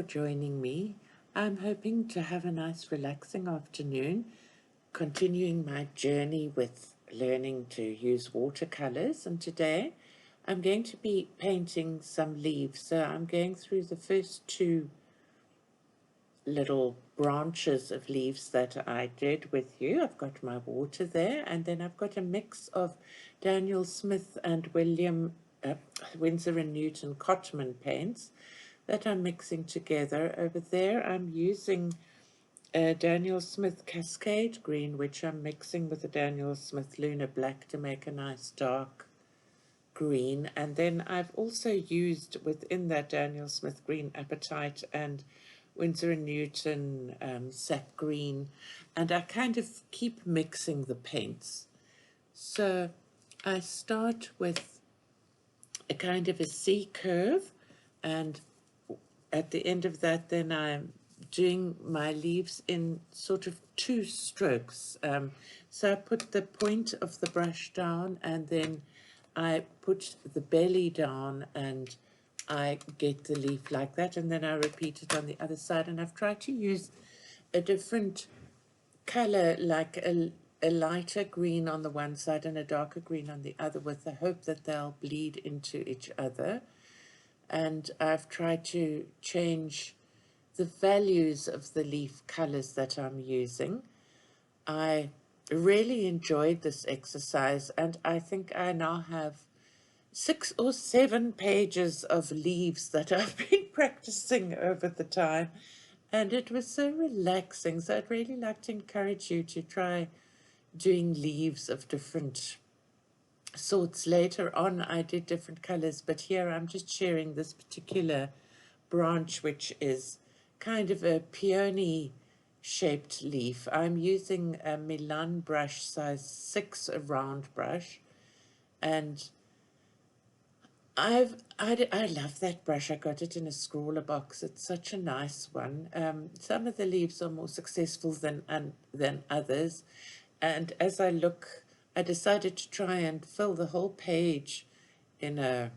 joining me. I'm hoping to have a nice relaxing afternoon, continuing my journey with learning to use watercolors. And today I'm going to be painting some leaves. So I'm going through the first two little branches of leaves that I did with you. I've got my water there, and then I've got a mix of Daniel Smith and Winsor & Newton Cotman paints that I'm mixing together. Over there I'm using Daniel Smith Cascade Green, which I'm mixing with the Daniel Smith Lunar Black to make a nice dark green. And then I've also used within that Daniel Smith Green Appetite and Winsor & Newton Sap Green, and I kind of keep mixing the paints. So I start with a kind of a C curve, and at the end of that then I'm doing my leaves in sort of two strokes. So I put the point of the brush down, and then I put the belly down, and I get the leaf like that, and then I repeat it on the other side. And I've tried to use a different color, like a lighter green on the one side and a darker green on the other, with the hope that they'll bleed into each other. And I've tried to change the values of the leaf colors that I'm using. I really enjoyed this exercise, and I think I now have 6 or 7 pages of leaves that I've been practicing over the time, and it was so relaxing. So I'd really like to encourage you to try doing leaves of different sorts. Later on I did different colors, but here I'm just sharing this particular branch, which is kind of a peony shaped leaf. I'm using a Milan brush, size 6, a round brush, and I love that brush. I got it in a scrawler box. It's such a nice one. Some of the leaves are more successful than others, and as I look, I decided to try and fill the whole page in a,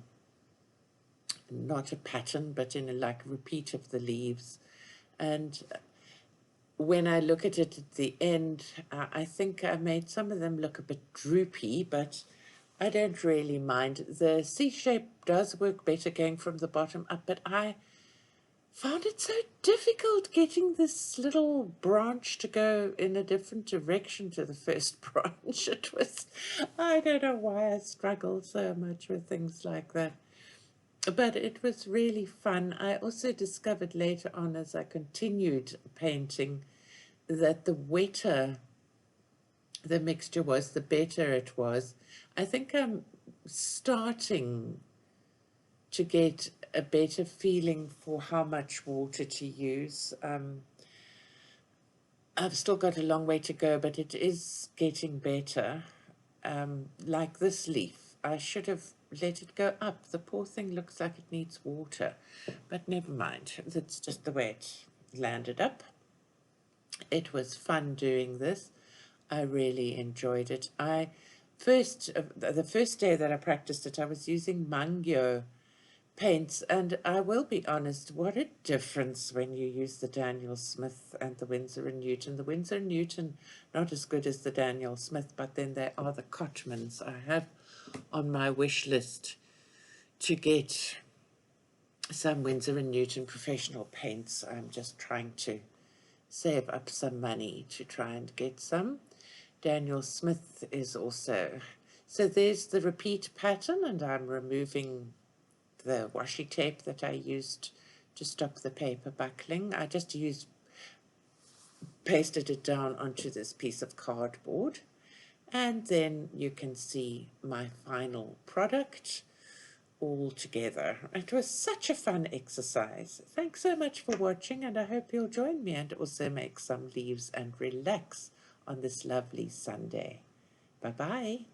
not a pattern, but in a like repeat of the leaves. And when I look at it at the end, I think I made some of them look a bit droopy, but I don't really mind. The C shape does work better going from the bottom up, but I found it so difficult getting this little branch to go in a different direction to the first branch. It was, I don't know why I struggle so much with things like that. But it was really fun. I also discovered later on, as I continued painting, that the wetter the mixture was, the better it was. I think I'm starting to get a better feeling for how much water to use. I've still got a long way to go, but it is getting better. Like this leaf, I should have let it go up. The poor thing looks like it needs water, but never mind. That's just the way it landed up. It was fun doing this. I really enjoyed it. The first day that I practiced it, I was using Mangyo paints, and I will be honest, what a difference when you use the Daniel Smith and the Winsor & Newton. The Winsor & Newton, not as good as the Daniel Smith, but then they are the Cotmans. I have on my wish list to get some Winsor & Newton professional paints. I'm just trying to save up some money to try and get some. Daniel Smith is also, so there's the repeat pattern, and I'm removing the washi tape that I used to stop the paper buckling. I just pasted it down onto this piece of cardboard, and then you can see my final product all together. It was such a fun exercise. Thanks so much for watching, and I hope you'll join me and also make some leaves and relax on this lovely Sunday. Bye-bye.